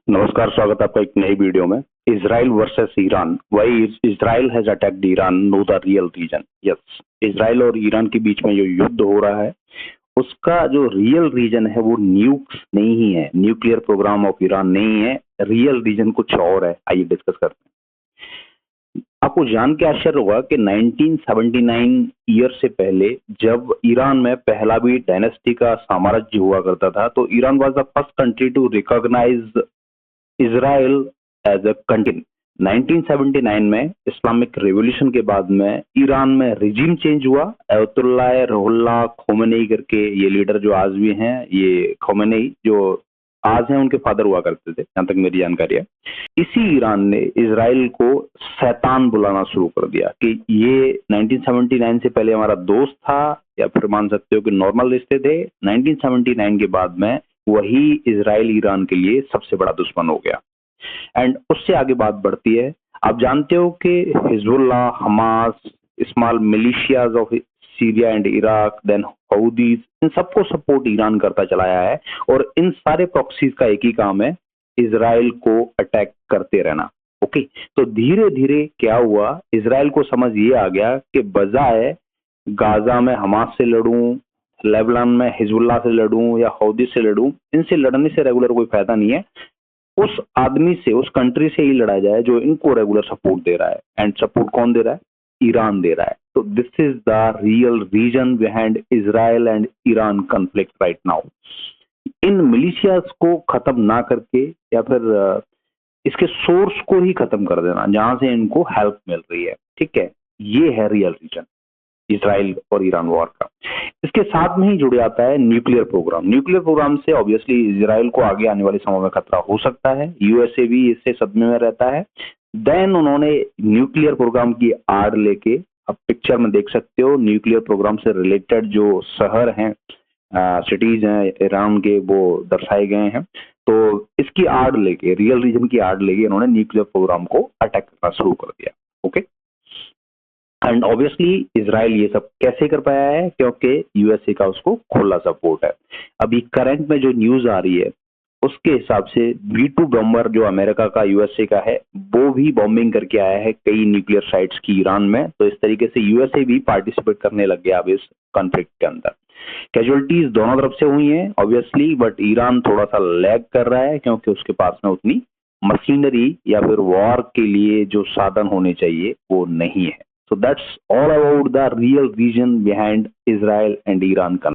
नमस्कार, स्वागत है आपका एक नई वीडियो में। Israel versus Iran, why Israel has attacked Iran, know the real reason. Yes, Israel और ईरान के बीच में जो युद्ध हो रहा है उसका जो रियल रीजन है वो न्यूक्स नहीं है, न्यूक्लियर प्रोग्राम ऑफ ईरान नहीं है, रियल रीजन कुछ और है। आइए डिस्कस करते हैं। आपको जान के आश्चर्य होगा कि 1979 ईयर से पहले जब ईरान में पहला भी डायनेस्टी का साम्राज्य हुआ करता था तो Iran was the first country to recognize Israel as a country. 1979 में इस्लामिक रेवोल्यूशन के बाद में ईरान में रिजीम चेंज हुआ। अयतुल्लाह रुहुल्लाह खोमेनी करके ये लीडर जो आज भी हैं, ये खोमेनी जो आज हैं उनके फादर हुआ करते थे, जहां तक मेरी जानकारी है। इसी ईरान ने इजराइल को शैतान बुलाना शुरू कर दिया कि ये 1979 से पहले हमारा दोस्त था, या फिर मान सकते हो कि नॉर्मल रिश्ते थे। 1979 के बाद में वही इजराइल ईरान के लिए सबसे बड़ा दुश्मन हो गया। एंड उससे आगे बात बढ़ती है। आप जानते हो कि Hezbollah, Hamas, small militias of Syria and Iraq, then Houthis, इन सबको सपोर्ट ईरान करता चला आया है। और इन सारे प्रॉक्सीज का एक ही काम है, इजराइल को अटैक करते रहना। ओके, तो धीरे धीरे क्या हुआ, इजराइल को समझ ये आ गया कि बजाय गाजा में हमास से लड़ूं, लेबनान में हिजबुल्लाह से लड़ूं या हौदी से लड़ूं, इनसे लड़ने से रेगुलर कोई फायदा नहीं है। उस आदमी से, उस कंट्री से ही लड़ा जाए जो इनको रेगुलर सपोर्ट दे रहा है। एंड सपोर्ट कौन दे रहा है? ईरान दे रहा है। तो this is the real reason behind Israel and Iran conflict right now. इन मिलिशियाज को खत्म ना करके या फिर इसके सोर्स को ही खत्म कर देना, जहां से इनको हेल्प मिल रही है। ठीक है, ये है रियल रीजन इजराइल और ईरान वॉर का। इसके साथ में ही जुड़ जाता है न्यूक्लियर प्रोग्राम। न्यूक्लियर प्रोग्राम से ऑब्वियसली इजराइल को आगे आने वाले समय में खतरा हो सकता है। यूएसए भी इससे सदमे में रहता है। देन उन्होंने न्यूक्लियर प्रोग्राम की आड़ लेके, अब पिक्चर में देख सकते हो, न्यूक्लियर प्रोग्राम से रिलेटेड जो शहर हैं, सिटीज हैं ईरान के, वो दर्शाए गए हैं। तो इसकी आड़ लेके, रियल रीजन की आड़ लेके इन्होंने न्यूक्लियर प्रोग्राम को अटैक करना शुरू कर दिया। ओके, एंड ऑब्वियसली इजराइल ये सब कैसे कर पाया है? क्योंकि यूएसए का उसको खुला सपोर्ट है। अभी करंट में जो न्यूज आ रही है उसके हिसाब से B2 बॉम्बर जो अमेरिका का, यूएसए का है, वो भी बॉम्बिंग करके आया है कई न्यूक्लियर साइट्स की ईरान में। तो इस तरीके से यूएसए भी पार्टिसिपेट करने लग गया अब इस कॉन्फ्लिक्ट के अंदर। कैजुअलिटीज दोनों तरफ से हुई हैं ऑब्वियसली, बट ईरान थोड़ा सा लैग कर रहा है क्योंकि उसके पास में उतनी मशीनरी या फिर वॉर के लिए जो साधन होने चाहिए वो नहीं है। So that's all about the real reason behind Israel and Iran conflict.